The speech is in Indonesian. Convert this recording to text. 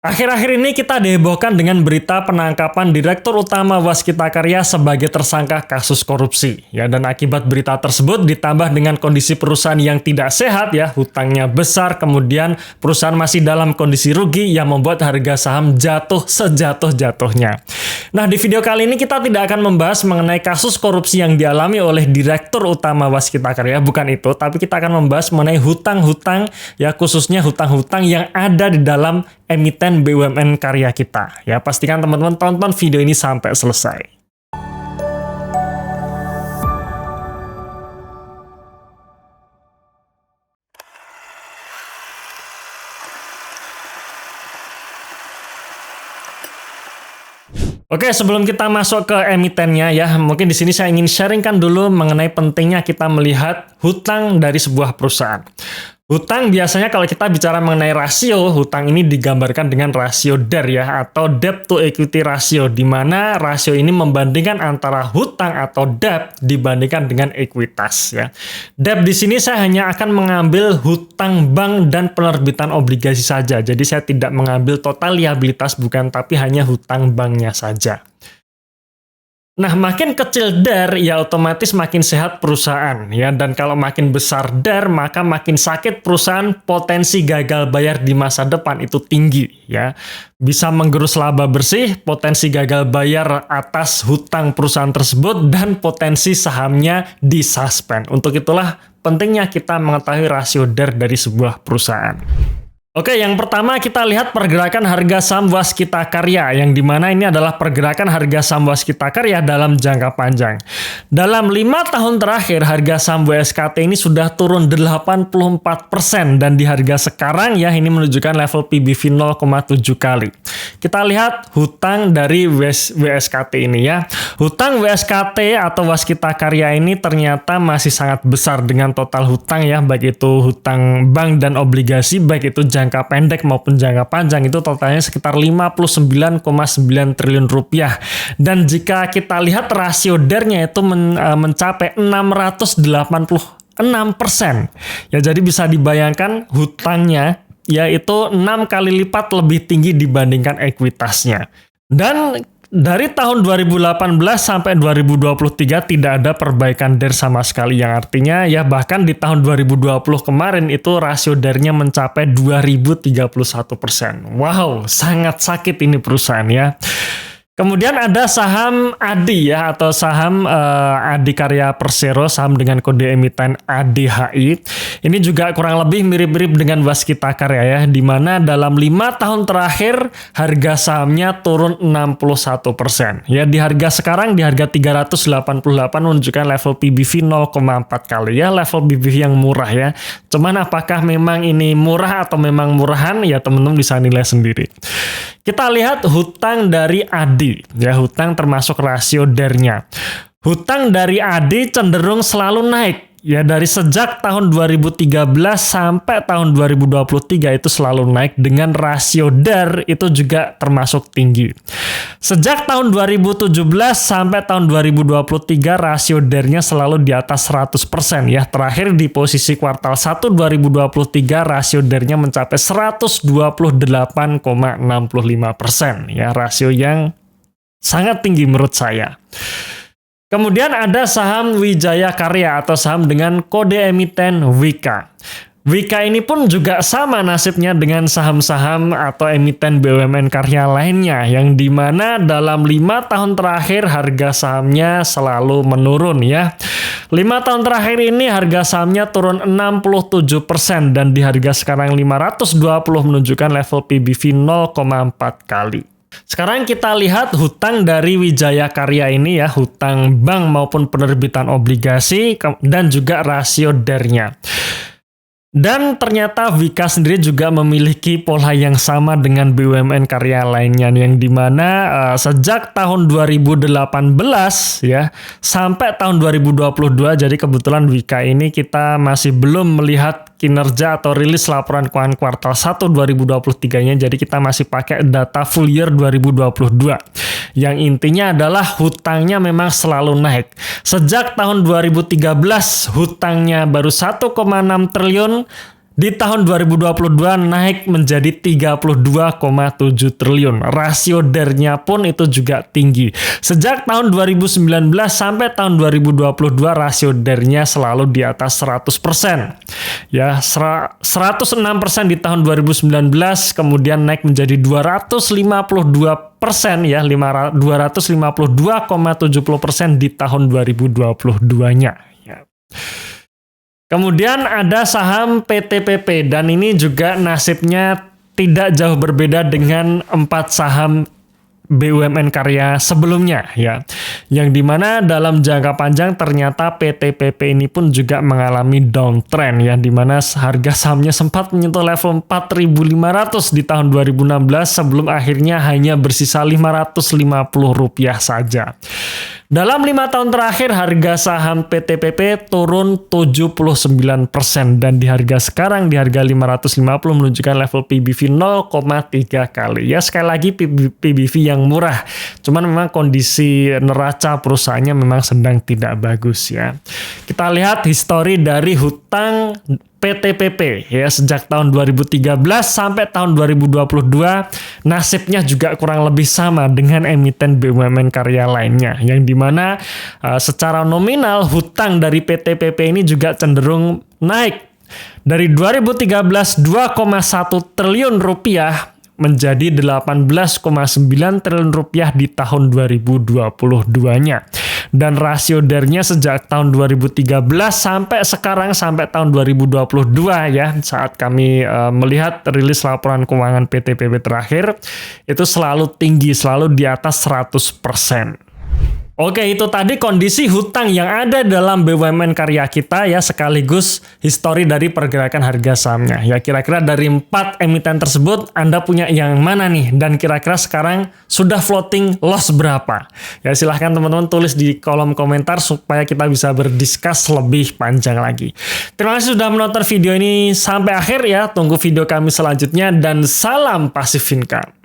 Akhir-akhir ini kita dihebohkan dengan berita penangkapan Direktur Utama Waskita Karya sebagai tersangka kasus korupsi. Ya, dan akibat berita tersebut ditambah dengan kondisi perusahaan yang tidak sehat, ya, hutangnya besar, kemudian perusahaan masih dalam kondisi rugi yang membuat harga saham jatuh sejatuh-jatuhnya. Nah, di video kali ini kita tidak akan membahas mengenai kasus korupsi yang dialami oleh Direktur Utama Waskita Karya, bukan itu, tapi kita akan membahas mengenai hutang-hutang, ya, khususnya hutang-hutang yang ada di dalam emiten BUMN karya kita. Ya, pastikan teman-teman tonton video ini sampai selesai. Oke, sebelum kita masuk ke emitennya, ya, mungkin di sini saya ingin sharingkan dulu mengenai pentingnya kita melihat hutang dari sebuah perusahaan. Hutang biasanya kalau kita bicara mengenai rasio, hutang ini digambarkan dengan rasio DER, ya, atau debt to equity ratio, di mana rasio ini membandingkan antara hutang atau debt dibandingkan dengan ekuitas, ya. Debt di sini saya hanya akan mengambil hutang bank dan penerbitan obligasi saja. Jadi saya tidak mengambil total liabilitas, bukan, tapi hanya hutang banknya saja. Nah, makin kecil DER, ya otomatis makin sehat perusahaan, ya. Dan kalau makin besar DER, maka makin sakit perusahaan, potensi gagal bayar di masa depan itu tinggi, ya. Bisa menggerus laba bersih, potensi gagal bayar atas hutang perusahaan tersebut, dan potensi sahamnya disuspend. Untuk itulah pentingnya kita mengetahui rasio DER dari sebuah perusahaan. Oke, yang pertama kita lihat pergerakan harga saham Waskita Karya, yang dimana ini adalah pergerakan harga saham Waskita Karya dalam jangka panjang. Dalam 5 tahun terakhir, harga saham WSKT ini sudah turun 84%, dan di harga sekarang, ya, ini menunjukkan level PBV 0,7 kali. Kita lihat hutang dari WSKT ini, ya. Hutang WSKT atau Waskita Karya ini ternyata masih sangat besar dengan total hutang, ya, baik itu hutang bank dan obligasi, baik itu jangka pendek maupun jangka panjang, itu totalnya sekitar 59,9 triliun rupiah. Dan jika kita lihat rasio DER-nya itu mencapai 686%. Ya, jadi bisa dibayangkan hutangnya yaitu 6 kali lipat lebih tinggi dibandingkan ekuitasnya. Dan dari tahun 2018 sampai 2023 tidak ada perbaikan DER sama sekali, yang artinya, ya, bahkan di tahun 2020 kemarin itu rasio DER-nya mencapai 2031%. Wow, sangat sakit ini perusahaan, ya. Kemudian ada saham ADI, ya, atau saham Adikarya Persero, saham dengan kode emiten ADHI. Ini juga kurang lebih mirip-mirip dengan Waskita Karya, ya, di mana dalam 5 tahun terakhir harga sahamnya turun 61%. Ya, di harga sekarang, di harga 388 menunjukkan level PBV 0,4 kali, ya, level PBV yang murah, ya. Cuman apakah memang ini murah atau memang murahan, ya, teman-teman bisa nilai sendiri. Kita lihat hutang dari ADI, ya, hutang termasuk rasio DER-nya. Hutang dari ADI cenderung selalu naik, ya, dari sejak tahun 2013 sampai tahun 2023 itu selalu naik, dengan rasio DER itu juga termasuk tinggi. Sejak tahun 2017 sampai tahun 2023 rasio DER-nya selalu di atas 100%, ya. Terakhir di posisi kuartal 1 2023 rasio DER-nya mencapai 128,65%, ya, rasio yang sangat tinggi menurut saya. Kemudian ada saham Wijaya Karya atau saham dengan kode emiten WIKA. WIKA ini pun juga sama nasibnya dengan saham-saham atau emiten BUMN karya lainnya, yang dimana dalam 5 tahun terakhir harga sahamnya selalu menurun, ya. 5 tahun terakhir ini harga sahamnya turun 67%, dan di harga sekarang 520 menunjukkan level PBV 0,4 kali. Sekarang kita lihat hutang dari Wijaya Karya ini, ya, hutang bank maupun penerbitan obligasi, dan juga rasio DER-nya. Dan ternyata WIKA sendiri juga memiliki pola yang sama dengan BUMN karya lainnya, yang dimana sejak tahun 2018, ya, sampai tahun 2022, jadi kebetulan WIKA ini kita masih belum melihat kinerja atau rilis laporan keuangan kuartal 1 2023-nya, jadi kita masih pakai data full year 2022. Yang intinya adalah hutangnya memang selalu naik. Sejak tahun 2013 hutangnya baru 1,6 triliun, di tahun 2022 naik menjadi 32,7 triliun. Rasio DER-nya pun itu juga tinggi. Sejak tahun 2019 sampai tahun 2022 rasio DER-nya selalu di atas 100%. Ya, 106% di tahun 2019, kemudian naik menjadi 252% ya, 252,70% di tahun 2022-nya. Ya. Kemudian ada saham PTPP dan ini juga nasibnya tidak jauh berbeda dengan 4 saham BUMN karya sebelumnya ya. Yang dimana dalam jangka panjang ternyata PTPP ini pun juga mengalami downtrend ya, dimana harga sahamnya sempat menyentuh level 4.500 di tahun 2016 sebelum akhirnya hanya bersisa Rp550 saja. Dalam 5 tahun terakhir, harga saham PTPP turun 79% dan di harga sekarang, di harga 550 menunjukkan level PBV 0,3 kali. Ya sekali lagi PBV yang murah, cuman memang kondisi neraca perusahaannya memang sedang tidak bagus ya. Kita lihat histori dari hutang PTPP ya, sejak tahun 2013 sampai tahun 2022 nasibnya juga kurang lebih sama dengan emiten BUMN karya lainnya, yang dimana secara nominal hutang dari PTPP ini juga cenderung naik dari 2013 2,1 triliun rupiah menjadi 18,9 triliun rupiah di tahun 2022-nya. Dan rasio DER-nya sejak tahun 2013 sampai sekarang, sampai tahun 2022 ya, saat kami melihat rilis laporan keuangan PTPP terakhir, itu selalu tinggi, selalu di atas 100%. Oke, itu tadi kondisi hutang yang ada dalam BUMN karya kita ya, sekaligus histori dari pergerakan harga sahamnya. Ya, kira-kira dari 4 emiten tersebut Anda punya yang mana nih? Dan kira-kira sekarang sudah floating loss berapa? Ya, silahkan teman-teman tulis di kolom komentar supaya kita bisa berdiskus lebih panjang lagi. Terima kasih sudah menonton video ini sampai akhir ya. Tunggu video kami selanjutnya dan salam pasif income.